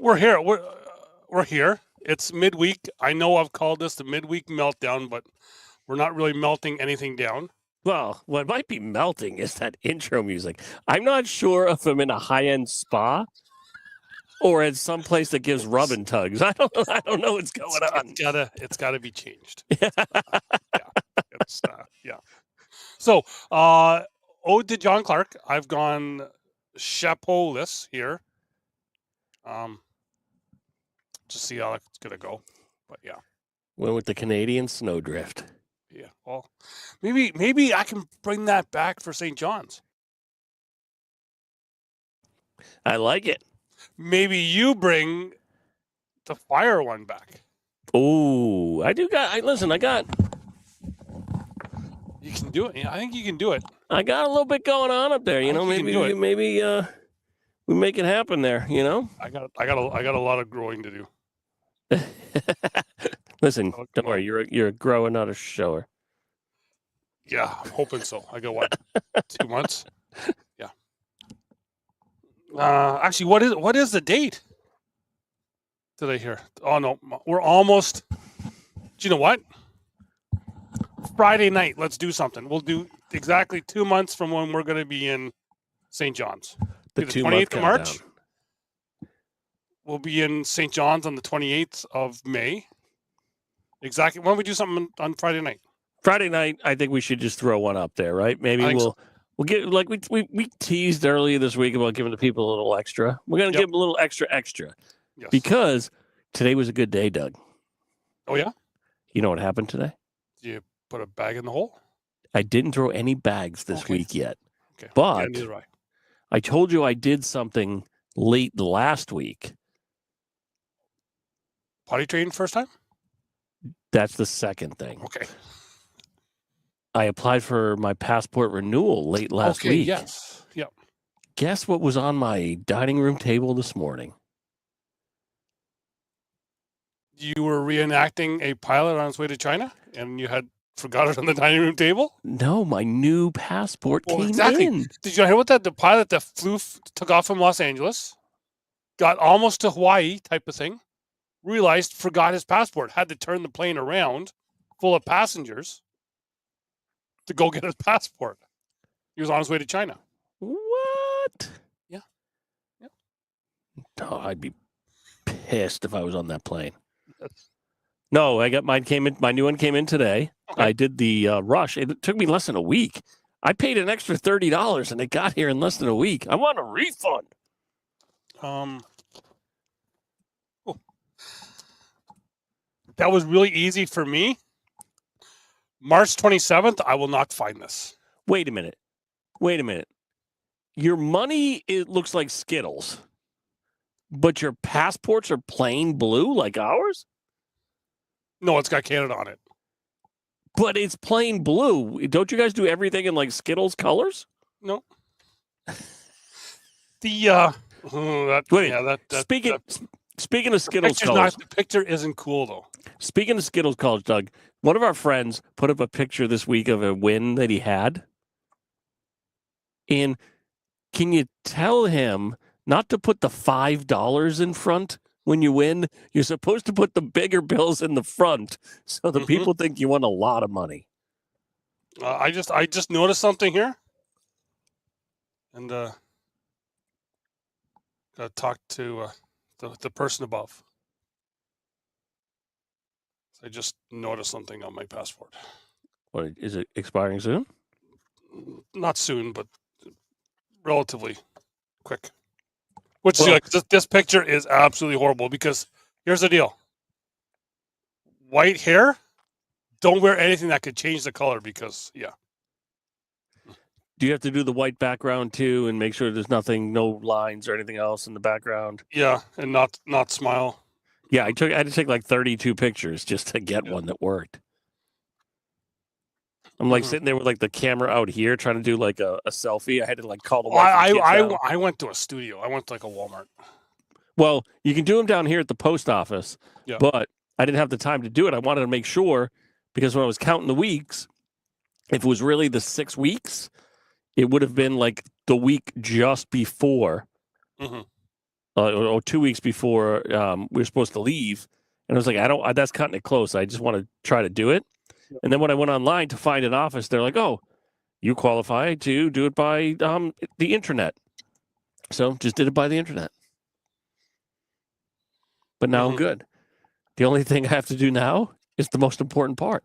We're here. We're here. It's midweek. I know I've called this the Midweek Meltdown, but we're not really melting anything down. Well, what might be melting is that intro music. I'm not sure if I'm in a high-end spa or at some place that gives rub and tugs. I don't know what's going on. It's gotta be changed. Yeah. So, ode to John Clark. I've gone chapeau-less here. Just see how it's gonna go. But yeah. Went with the Canadian snowdrift. Yeah. Well, maybe I can bring that back for St. John's. I like it. Maybe you bring the fire one back. Oh, I do got. Listen, I got. You can do it. Yeah, I think you can do it. I got a little bit going on up there. You know, maybe we make it happen there. You know. I got a lot of growing to do. Listen, don't worry. You're a grower, not a shower. Yeah, I'm hoping so. I got what, 2 months? Yeah. Actually, what is the date? Did I hear? Oh no, we're almost. Do you know what? Friday night. Let's do something. We'll do exactly 2 months from when we're going to be in St. John's. The 28th of March. We'll be in St. John's on the 28th of May. Exactly. Why don't we do something on Friday night? Friday night, I think we should just throw one up there, right? Maybe we'll get, like we teased earlier this week about giving the people a little extra. We're going to give them a little extra. Yes. Because today was a good day, Doug. Oh, yeah? You know what happened today? You put a bag in the hole? I didn't throw any bags this week yet. Okay. But yeah, neither I told you I did something late last week. Potty train first time? That's the second thing. Okay. I applied for my passport renewal late last week. Yes. Yep. Guess what was on my dining room table this morning? You were reenacting a pilot on his way to China, and you had forgot it on the dining room table? No, my new passport came in. Did you hear what the pilot that took off from Los Angeles, got almost to Hawaii type of thing, realized, forgot his passport, had to turn the plane around full of passengers to go get his passport. He was on his way to China. What? Yeah. Oh, I'd be pissed if I was on that plane. Yes. No, I got mine came in. My new one came in today. Okay. I did the rush. It took me less than a week. I paid an extra $30, and it got here in less than a week. I want a refund. That was really easy for me. March 27th, I will not find this. Wait a minute. Your money, it looks like Skittles, but your passports are plain blue like ours? No, it's got Canada on it. But it's plain blue. Don't you guys do everything in like Skittles colors? No. Speaking of Skittles colors. The picture isn't cool, though. Speaking of Skittles colors, Doug, one of our friends put up a picture this week of a win that he had. And can you tell him not to put the $5 in front when you win? You're supposed to put the bigger bills in the front so the people think you won a lot of money. I just noticed something here. And got to talk to the person above. I just noticed something on my passport. What, is it expiring soon? Not soon, but relatively quick. Which this picture is absolutely horrible because here's the deal. White hair, don't wear anything that could change the color because, Do you have to do the white background too and make sure there's nothing, no lines or anything else in the background? Yeah, and not smile. Yeah, I had to take like 32 pictures just to get one that worked. I'm like sitting there with like the camera out here trying to do like a selfie. I had to like call the wife. I went to a studio. I went to like a Walmart. Well, you can do them down here at the post office, yeah. But I didn't have the time to do it. I wanted to make sure because when I was counting the weeks, if it was really the 6 weeks, it would have been like the week just before or 2 weeks before we were supposed to leave, and I was like, that's cutting it close. I just want to try to do it. Yep. And then when I went online to find an office, they're like, "Oh, you qualify to do it by the internet." So just did it by the internet. But now I'm good. The only thing I have to do now is the most important part.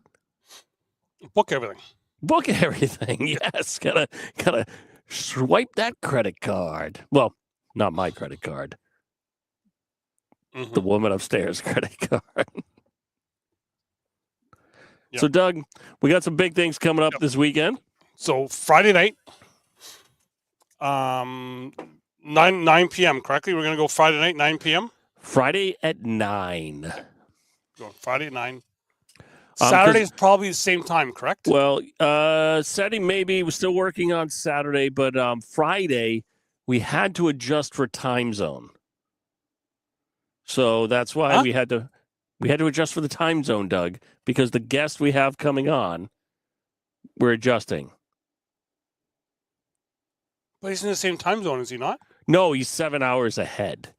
Book everything. Book everything. Yes. Gotta swipe that credit card. Well, not my credit card. The woman upstairs credit card. Yep. So, Doug, we got some big things coming up this weekend. So Friday night, 9 p.m. Correctly, we're gonna go Friday night 9 p.m. Friday at 9. Going Friday at 9. Saturday is probably the same time, correct? Well, Saturday maybe. We're still working on Saturday, but Friday we had to adjust for time zone. So that's why we had to adjust for the time zone, Doug, because the guest we have coming on, we're adjusting. But he's in the same time zone, is he not? No, he's 7 hours ahead.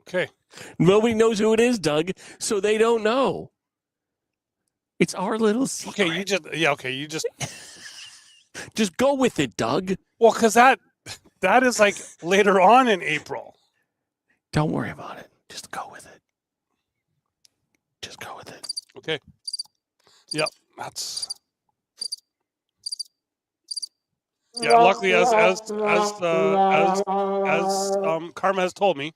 Okay. Nobody knows who it is, Doug, so they don't know. It's our little secret. Okay, you just just go with it, Doug. Well, because that is like later on in April. Don't worry about it. Just go with it. Just go with it. Okay. Yep, that's. Yeah, luckily, as Karma has told me,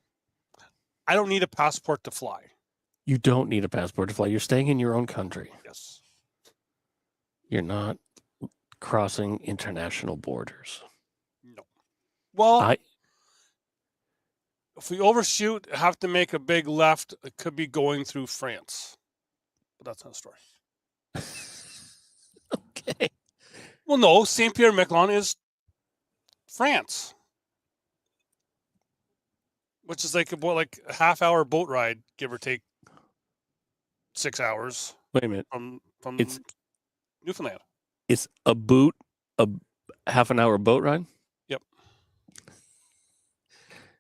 I don't need a passport to fly. You don't need a passport to fly. You're staying in your own country. Yes. You're not crossing international borders. No. Well, if we overshoot, have to make a big left, it could be going through France. But that's not a story. Okay. Well, no, Saint Pierre Miquelon is France, which is like a half-hour boat ride, give or take 6 hours. Wait a minute. From it's Newfoundland. It's a half an hour boat ride? Yep.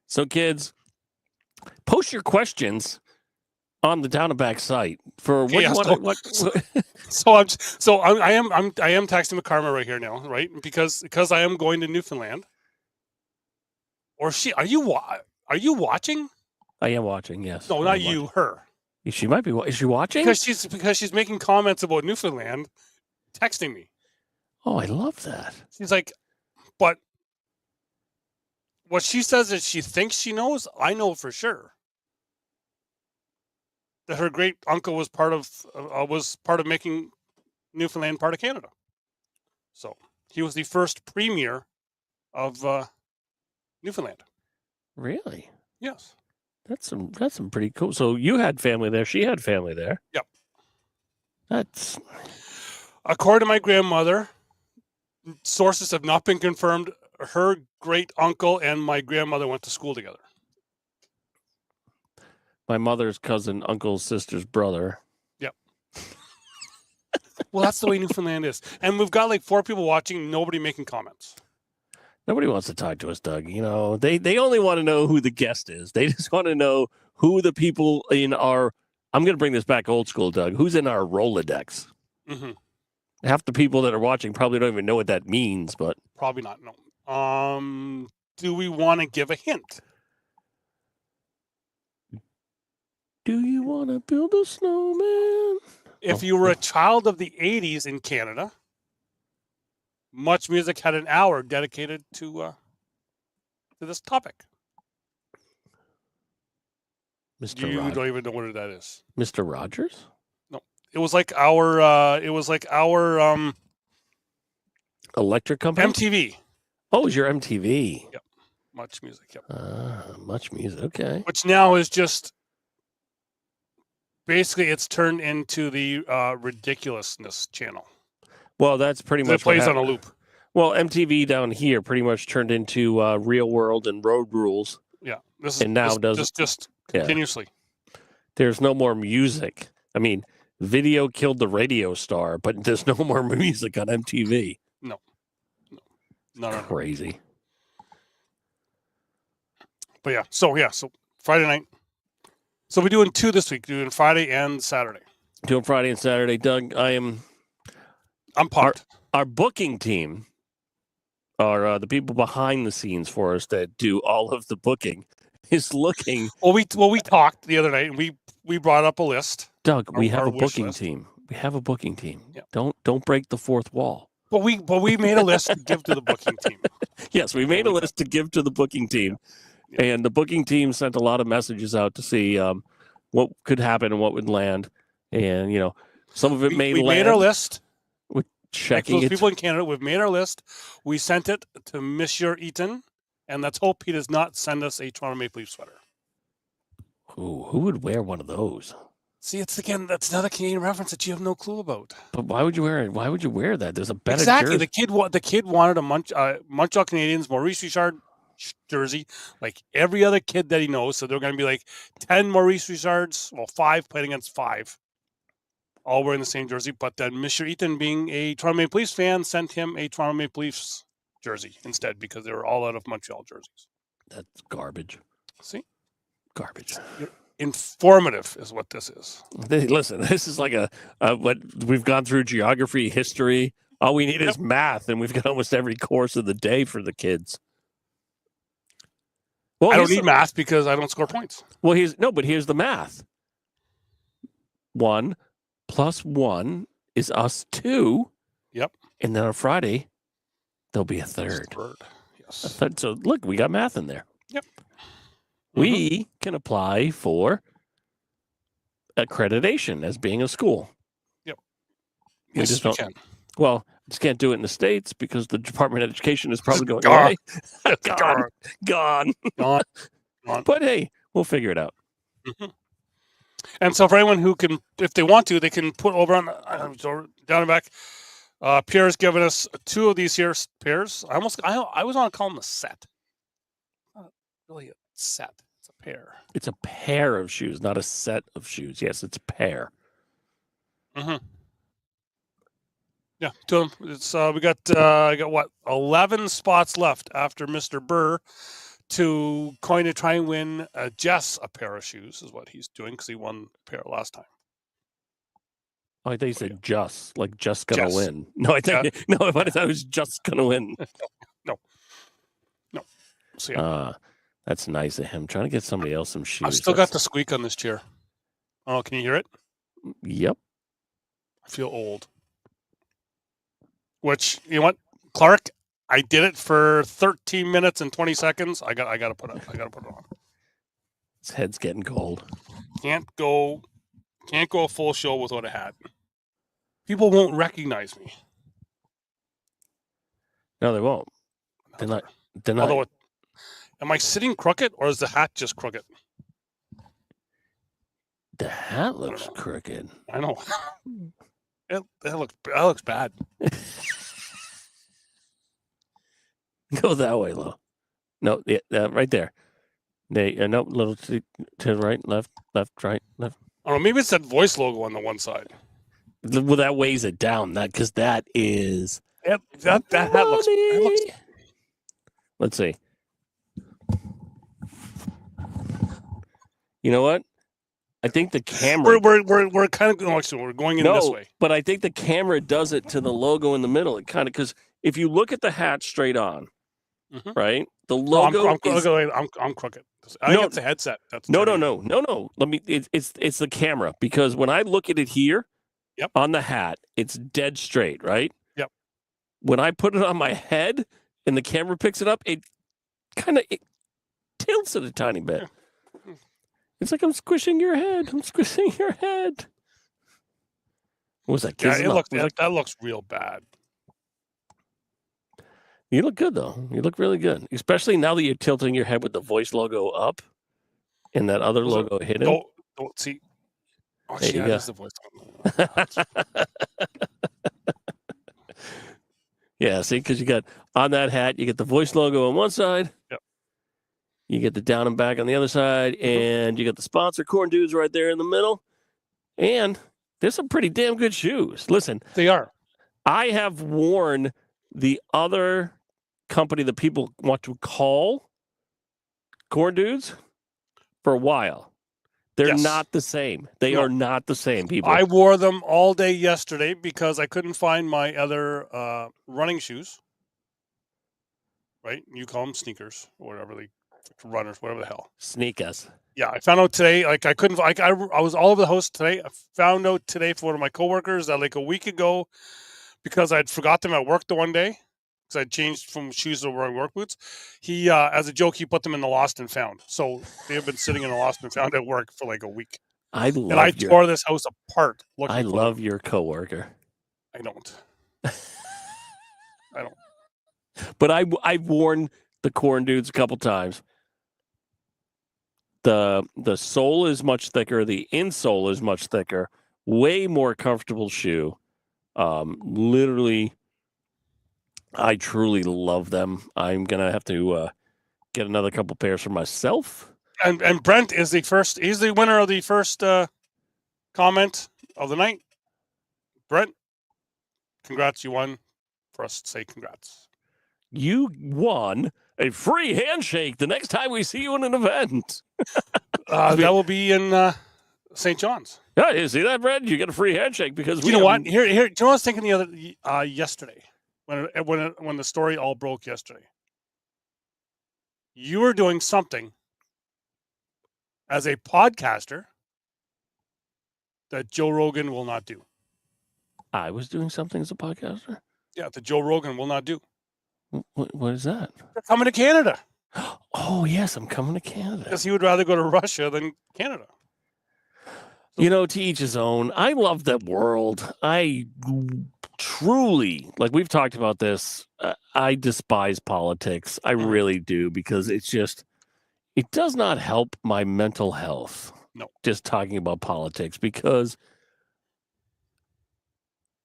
So, kids, post your questions on the Down and Back site for what you want. I am texting with Karma right here now, right? Because I am going to Newfoundland. Or are you watching? I am watching. Yes. No, not you. Her. She might be. Is she watching? Because she's making comments about Newfoundland, texting me. Oh, I love that. She's like, but what she says is she thinks she knows. I know for sure that her great uncle was part of making Newfoundland part of Canada. So he was the first premier of Newfoundland. Really? Yes. That's some pretty cool. So you had family there. She had family there. Yep. That's according to my grandmother. Sources have not been confirmed. Her great uncle and my grandmother went to school together. My mother's cousin, uncle's sister's brother. Yep. Well, that's the way Newfoundland is. And we've got like 4 people watching, nobody making comments. Nobody wants to talk to us, Doug. You know, they only want to know who the guest is. They just want to know who the people in our, I'm going to bring this back old school, Doug, who's in our Rolodex. Mm-hmm. Half the people that are watching probably don't even know what that means, but. Probably not, no. Do we want to give a hint? Do you want to build a snowman? If you were a child of the 80s in Canada, Much Music had an hour dedicated to this topic. Mr. You don't even know what that is. Mr. Rogers? No. It was like our electric company? MTV. Oh, it was your MTV. Yep. Much Music, yep. Much Music, okay. Which now is just basically it's turned into the ridiculousness channel. Well, that's pretty much it plays on a loop. Well, MTV down here pretty much turned into Real World and Road Rules. Yeah, just continuously. There's no more music. I mean, video killed the radio star, but there's no more music on MTV. No. Not unheard. Crazy. But yeah, so Friday night. So we're doing 2 this week. Doing Friday and Saturday. Doing Friday and Saturday, Doug. I'm pumped. Our booking team are the people behind the scenes for us that do all of the booking. Is looking. Well, we talked the other night, and we brought up a list. Doug, we have our a booking list. team. We have a booking team. Yeah. Don't break the fourth wall. But we made a list to give to the booking team. Yes, we made a list to give to the booking team, and the booking team sent a lot of messages out to see what could happen and what would land, and some of it may land. We made our list. We're checking those it. People in Canada, we've made our list. We sent it to Monsieur Eaton, and let's hope he does not send us a Toronto Maple Leaf sweater. Who would wear one of those? See, that's another Canadian reference that you have no clue about. But why would you wear it? Why would you wear that? There's a better exactly. jersey. The kid wanted a Montreal Canadiens Maurice Richard jersey, like every other kid that he knows. So they're going to be like 10 Maurice Richards, 5 playing against 5, all wearing the same jersey. But then Mr. Eaton, being a Toronto Maple Leafs fan, sent him a Toronto Maple Leafs jersey instead because they were all out of Montreal jerseys. That's garbage. See? Garbage. Informative is what this is. Listen, this is like what we've gone through: geography, history. All we need is math, and we've got almost every course of the day for the kids. Well, I don't need math because I don't score points. Well, here's the math. 1 + 1 is us 2. Yep. And then on Friday, there'll be a third. Yes. A third. So look, we got math in there. Yep. We can apply for accreditation as being a school. Yep. We Yes, just we don't. can. Well, just can't do it in the States because the Department of Education is probably going away. Gone. But hey, we'll figure it out. Mm-hmm. And so for anyone who can, if they want to, they can put over on down and back. Pierre's given us 2 of these here pairs. I was on to call them a set. Not really a set. It's a pair. It's a pair of shoes, not a set of shoes. Yes, it's a pair. Mm-hmm. Yeah, 2 of them. It's we got what 11 spots left after Mr. Burr to try and win Jess a pair of shoes is what he's doing because he won a pair last time. Oh, I thought you said just gonna win. No, I thought it was just gonna win. No. So yeah. That's nice of him. Trying to get somebody else some shoes. I've still got the squeak on this chair. Oh, can you hear it? Yep. I feel old. Which, you know what, Clark, I did it for 13 minutes and 20 seconds. I got to put it on. His head's getting cold. Can't go a full show without a hat. People won't recognize me. No, they won't. They're not. Although, am I sitting crooked or is the hat just crooked? The hat looks crooked. I know. That looks bad. Go that way, Lo. No, right there. No, little to the right, left, right, left. I don't know. Maybe it's that voice logo on the one side. Well, that weighs it down. Because that is. That hat looks. Let's see. You know what? I think the camera. We're kind of we're going in this way. But I think the camera does it to the logo in the middle. It kind of because if you look at the hat straight on, right, the logo. I'm crooked. I think it's a headset. No. Let me. It's the camera because when I look at it here, on the hat, it's dead straight, right? Yep. When I put it on my head and the camera picks it up, it kind of tilts it a tiny bit. It's like I'm squishing your head. What was that? That looks real bad. You look good, though. You look really good. Especially now that you're tilting your head with the voice logo up and that other logo hidden. Don't see. Oh, there you go. That's the voice. Yeah, see, because you got on that hat, you get the voice logo on one side. Yep. You get the down and back on the other side, and you got the sponsor Corn Dudes right there in the middle. And there's some pretty damn good shoes. Listen, they are. I have worn the other company that people want to call corn dudes for a while. They're Yes. not the same. They No. are not the same, people. I wore them all day yesterday because I couldn't find my other running shoes. Right? You call them sneakers or whatever, runners, whatever the hell. Sneakers. Yeah, I found out today. Like I couldn't. Like I was all over the house today. I found out today from one of my coworkers that like a week ago, because I'd forgot them at work the one day, because I changed from shoes to wearing work boots. He, as a joke, he put them in the lost and found. So they have been sitting in the lost and found at work for like a week. I love. And I tore this house apart. I love your coworker. I don't. I don't. But I've worn the corn dudes a couple times. The sole is much thicker. The insole is much thicker. Way more comfortable shoe. Literally, I truly love them. I'm gonna have to get another couple pairs for myself. And Brent is the first. He's the winner of the first comment of the night. Brent, congrats! You won. For us to say congrats. You won a free handshake the next time we see you in an event. That will be in St. John's. Yeah, you see that, Brad? You get a free handshake because you know what? Here. Do you know what I was thinking the other yesterday when the story all broke yesterday? You were doing something as a podcaster that Joe Rogan will not do. I was doing something as a podcaster? Yeah, that Joe Rogan will not do. What is that? They're coming to Canada. Oh, yes, I'm coming to Canada. Because he would rather go to Russia than Canada. You know, to each his own. I love that world. I truly, like we've talked about this, I despise politics. I really do, because it's just, it does not help my mental health. No. Just talking about politics, because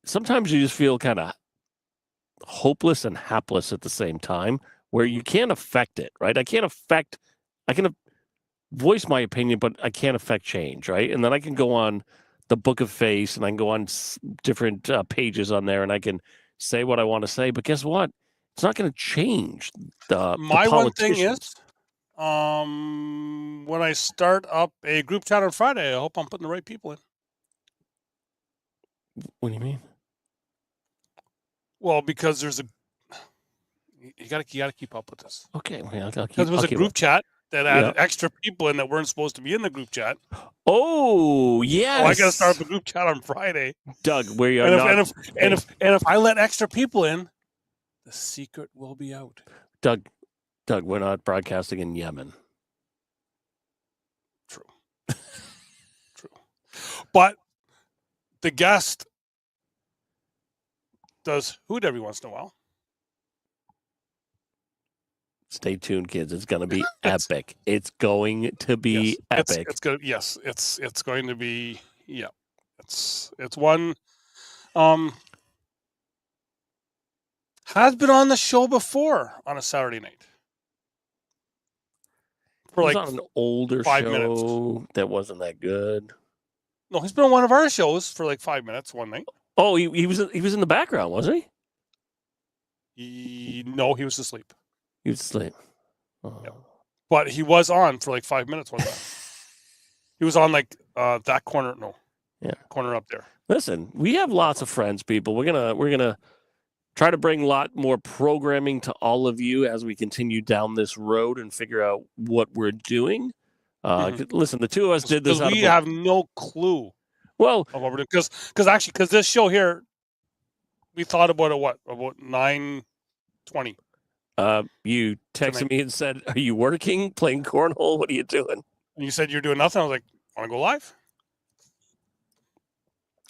sometimes you just feel kind of hopeless and hapless at the same time, where you can't affect it, right? I can voice my opinion, but I can't affect change, right? And then I can go on the Book of Face, and I can go on different pages on there, and I can say what I want to say. But guess what? It's not going to change my one thing is, when I start up a group chat on Friday, I hope I'm putting the right people in. What do you mean? Well, because there's you got to keep up with this. Okay, because there was a group chat that added extra people in that weren't supposed to be in the group chat. Oh, yes. Oh, I got to start up a group chat on Friday. Doug, we are and if I let extra people in, the secret will be out. Doug, we're not broadcasting in Yemen. True. True. But the guest does hoot every once in a while. Stay tuned, kids. It's going to be epic. It's going to be epic. It's going to be, yeah. It's one has been on the show before on a Saturday night. For like on an older 5 minutes. That wasn't that good. No, he's been on one of our shows for like 5 minutes one night. Oh, he was in the background, wasn't he? No, he was asleep. He was asleep. Oh. Yeah. But he was on for like 5 minutes one time. He was on like that corner. No. Yeah. Corner up there. Listen, we have lots of friends, people. We're gonna try to bring a lot more programming to all of you as we continue down this road and figure out what we're doing. Listen, the two of us did this. We have no clue. Well, of what we're doing, because this show here, we thought about it. What, about 9:20? You texted me and said, "Are you working, playing cornhole? What are you doing?" And you said you're doing nothing. I was like, "Want to go live?"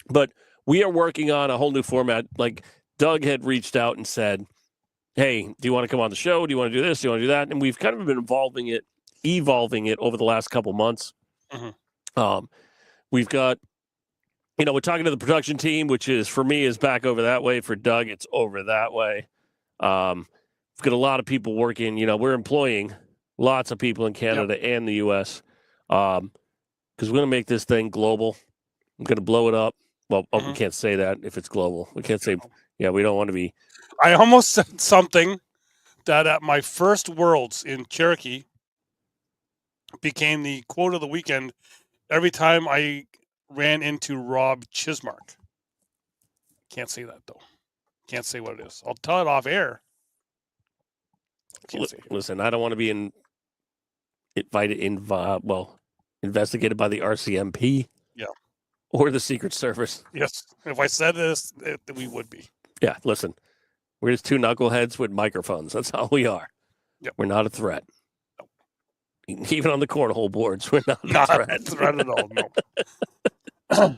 But we are working on a whole new format. Like Doug had reached out and said, "Hey, do you want to come on the show? Do you want to do this? Do you want to do that?" And we've kind of been evolving it over the last couple months. We've got, we're talking to the production team, which is, for me, is back over that way. For Doug, it's over that way. We've got a lot of people working. We're employing lots of people in Canada and the U.S. Because we're going to make this thing global. I'm going to blow it up. Well, we can't say that if it's global. We can't say, we don't want to be. I almost said something that at my first Worlds in Cherokee became the quote of the weekend every time I ran into Rob Chismark. Can't say that, though. Can't say what it is. I'll tell it off air. Can't say. Listen, I don't want to be investigated by the RCMP. Yeah. Or the Secret Service. Yes. If I said this, we would be. Yeah, listen. We're just two knuckleheads with microphones. That's all we are. Yep. We're not a threat. Nope. Even on the cornhole boards, we're not a threat at all. No.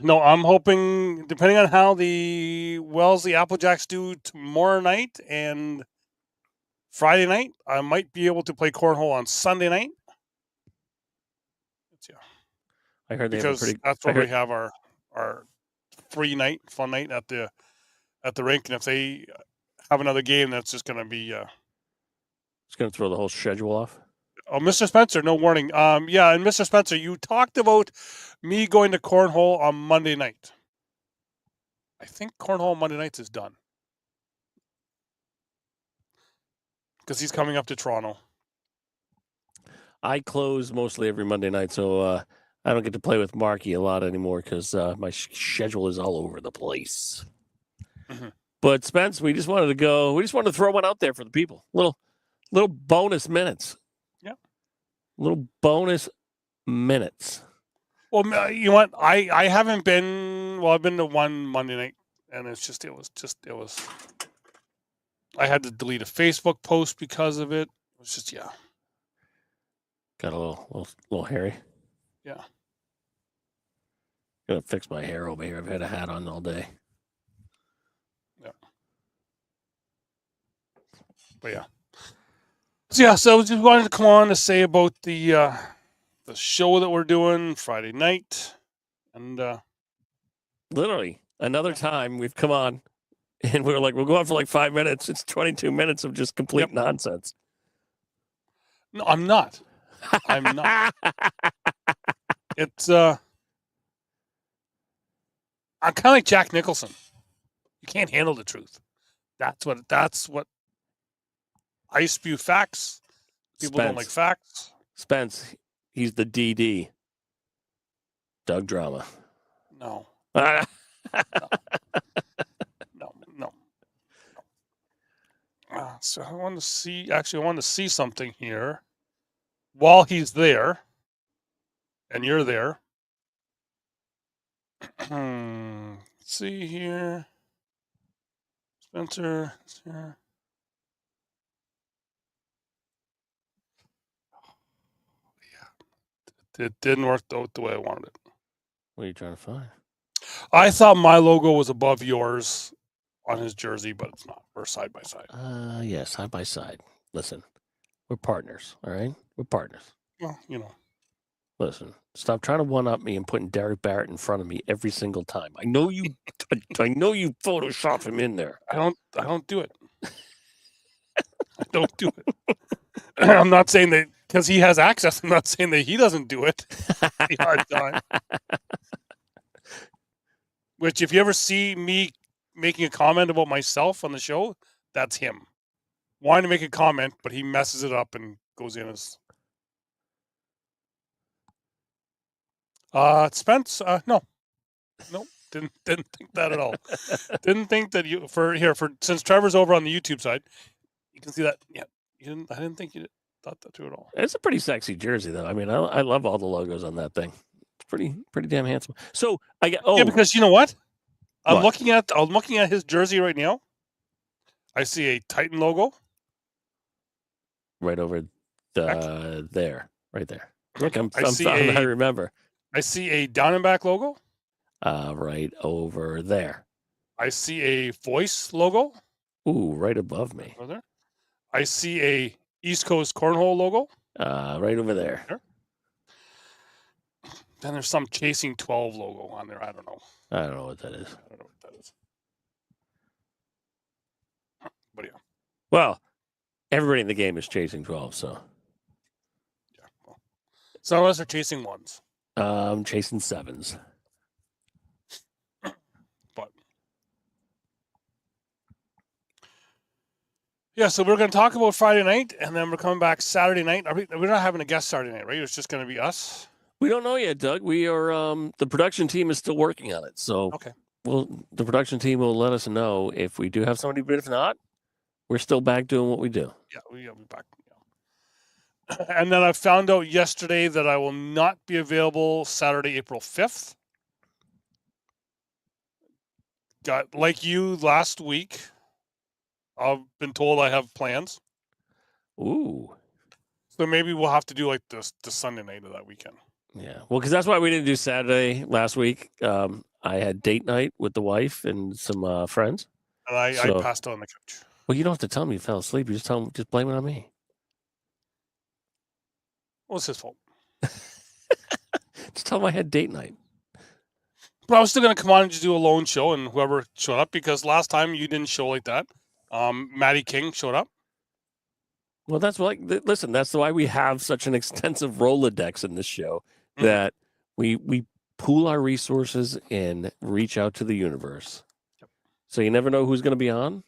No, I'm hoping, depending on how the Wellesley Applejacks do tomorrow night and Friday night, I might be able to play cornhole on Sunday night. Yeah. I heard because that's where we have our free night, fun night at the rink, and if they have another game, that's just going to be it's going to throw the whole schedule off. Oh, Mr. Spencer, no warning. Yeah, and Mr. Spencer, you talked about me going to cornhole on Monday night. I think cornhole on Monday nights is done because he's coming up to Toronto. I close mostly every Monday night, so I don't get to play with Marky a lot anymore because my schedule is all over the place. Mm-hmm. But Spence, we just wanted to throw one out there for the people. Little bonus minutes. Yeah. Little bonus minutes. Well, you know what? I haven't been. Well, I've been to one Monday night, and it was. I had to delete a Facebook post because of it. It was just Got a little hairy. Yeah. Gonna fix my hair over here. I've had a hat on all day. Yeah. But yeah. So just wanted to come on to say about the show that we're doing Friday night, and literally another time we've come on, and we were like, we'll go on for like 5 minutes. It's 22 minutes of just complete nonsense. No, I'm not. I'm not. It's I'm kind of like Jack Nicholson. You can't handle the truth. That's what I spew facts. People don't like facts. Spence, he's the DD. Doug Drama. No. No. So I want to see something here while he's there, and you're there. Let's see here. Spencer is here. Yeah. It didn't work out the way I wanted it. What are you trying to find? I thought my logo was above yours on his jersey, but it's not. We're side by side. Yeah, side by side. Listen, we're partners, all right? We're partners. Well, Listen, stop trying to one-up me and putting Derek Barrett in front of me every single time. I know you Photoshop him in there. I don't do it. I don't do it. I'm not saying that because he has access. I'm not saying that he doesn't do it. The odd time. Which, if you ever see me making a comment about myself on the show, that's him. Wanting to make a comment, but he messes it up and goes in as... Spence, no, didn't think that at all. Didn't think that since Trevor's over on the YouTube side, you can see that. Yeah, I didn't think you thought that through at all. It's a pretty sexy jersey, though. I mean, I love all the logos on that thing. It's pretty damn handsome. So I get yeah, because you know what? I'm looking at his jersey right now. I see a Titan logo right over there, right there. Look, I remember. I see a Down and Back logo. Right over there. I see a Voice logo. Ooh, right above me. Over there. I see a East Coast Cornhole logo. Right over there. Then there's some Chasing 12 logo on there. I don't know. I don't know what that is. But yeah. Well, everybody in the game is chasing 12, so. Yeah. Well, some of us are chasing ones. I'm chasing sevens. But Yeah, so we're going to talk about Friday night, and then we're coming back Saturday night. We're not having a guest Saturday night, right? It's just going to be us. We don't know yet, Doug. We are the production team is still working on it. So Okay. the production team will let us know if we do have somebody, but if not, we're still back doing what we do. Yeah, we'll be back. And then I found out yesterday that I will not be available Saturday, April 5th. Got like you last week. I've been told I have plans. Ooh. So maybe we'll have to do like the Sunday night of that weekend. Yeah. Well, because that's why we didn't do Saturday last week. I had date night with the wife and some friends. And I passed out on the couch. Well, you don't have to tell me you fell asleep. You just just blame it on me. Well, it's his fault. Just tell him I had date night. But I was still going to come on and just do a lone show, and whoever showed up, because last time you didn't show like that. Maddie King showed up. Well, that's listen, that's why we have such an extensive Rolodex in this show, that we pool our resources and reach out to the universe. Yep. So you never know who's going to be on.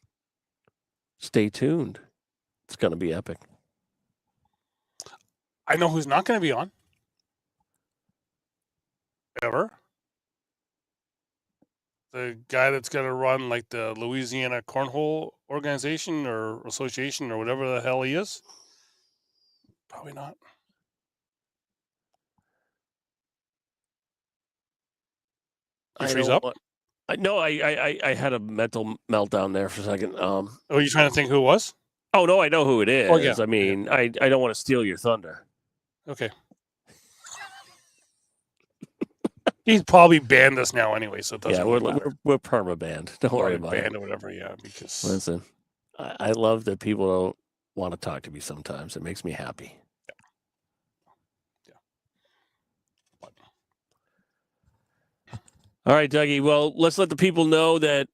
Stay tuned. It's going to be epic. I know who's not going to be on. Ever. The guy that's going to run like the Louisiana Cornhole Organization or Association or whatever the hell he is. Probably not. You freeze up? No, I had a mental meltdown there for a second. Oh, you trying to think who it was? Oh, no, I know who it is. Oh, yeah. I mean, I don't want to steal your thunder. Okay. He's probably banned us now anyway, so it doesn't really matter. We're perma banned. Don't worry about it. Banned or whatever, yeah. Because listen, I love that people don't want to talk to me sometimes. It makes me happy. Yeah. All right, Dougie. Well, let's let the people know that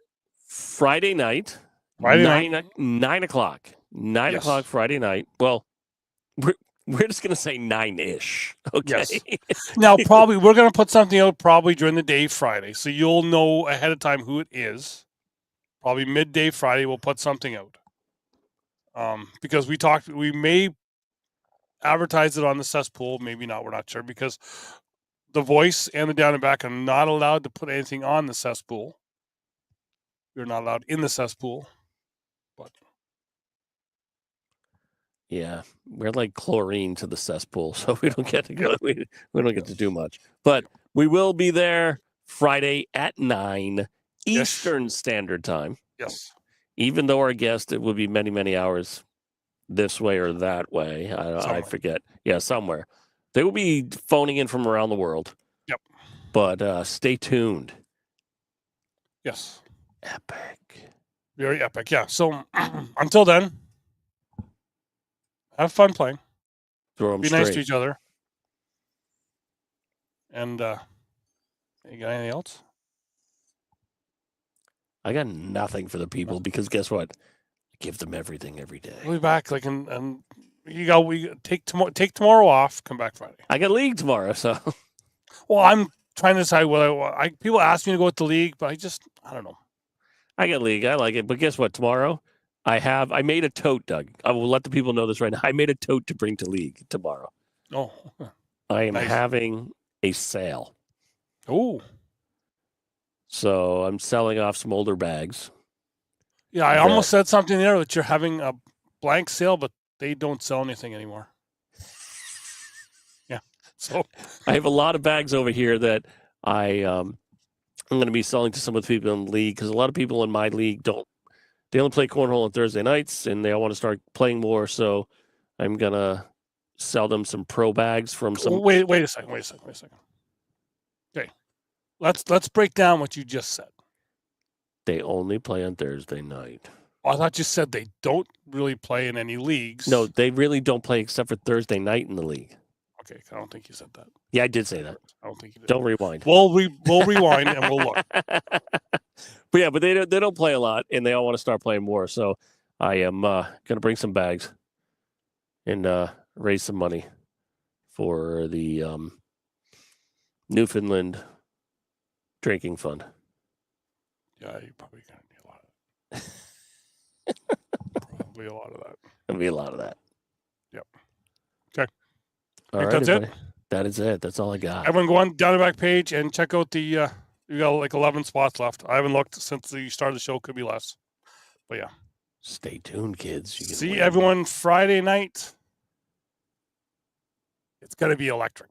Friday night, 9 o'clock. 9 o'clock Friday night. Well, we're just going to say 9-ish. Okay. Yes. Now, probably we're going to put something out probably during the day Friday. So you'll know ahead of time who it is. Probably midday Friday, we'll put something out. Because we may advertise it on the cesspool. Maybe not. We're not sure, because the voice and the down and back are not allowed to put anything on the cesspool. You're not allowed in the cesspool. But yeah, we're like chlorine to the cesspool, so we don't get to go. We don't get to do much, but we will be there Friday at 9 Eastern Standard Time. Yes. Even though our guest, it will be many, many hours this way or that way. I forget. Yeah, somewhere. They will be phoning in from around the world. Yep. But stay tuned. Yes. Epic. Very epic. Yeah. So until then, have fun playing. Be nice to each other. And you got anything else? I got nothing for the people, because guess what? I give them everything every day. We'll be back and we take tomorrow off. Come back Friday. I got league tomorrow, so. Well, I'm trying to decide whether people ask me to go with the league, but I don't know. I got league. I like it, but guess what? Tomorrow, I made a tote, Doug. I will let the people know this right now. I made a tote to bring to league tomorrow. Oh, I am having a sale. Oh. So I'm selling off some older bags. Yeah, I almost said something there that you're having a blank sale, but they don't sell anything anymore. Yeah. So I have a lot of bags over here that I'm going to be selling to some of the people in the league, because a lot of people in my league they only play cornhole on Thursday nights, and they all want to start playing more. So I'm going to sell them some pro bags from some. Wait a second. Okay. Let's break down what you just said. They only play on Thursday night. Oh, I thought you said they don't really play in any leagues. No, they really don't play except for Thursday night in the league. Okay, I don't think you said that. Yeah, I did say that. I don't think you did. Don't rewind. We'll rewind and we'll look. But yeah, but they don't play a lot, and they all want to start playing more. So I am going to bring some bags and raise some money for the Newfoundland drinking fund. Yeah, you're probably going to need a lot of it. There'll be a lot of that. There'll be a lot of that. Yep. Okay. All Think right, that's it? everybody. That is it. That's all I got. Everyone go on down the back page and check out the. You got like 11 spots left. I haven't looked since the start of the show. Could be less. But yeah. Stay tuned, kids. You can See win. everyone Friday night. It's going to be electric.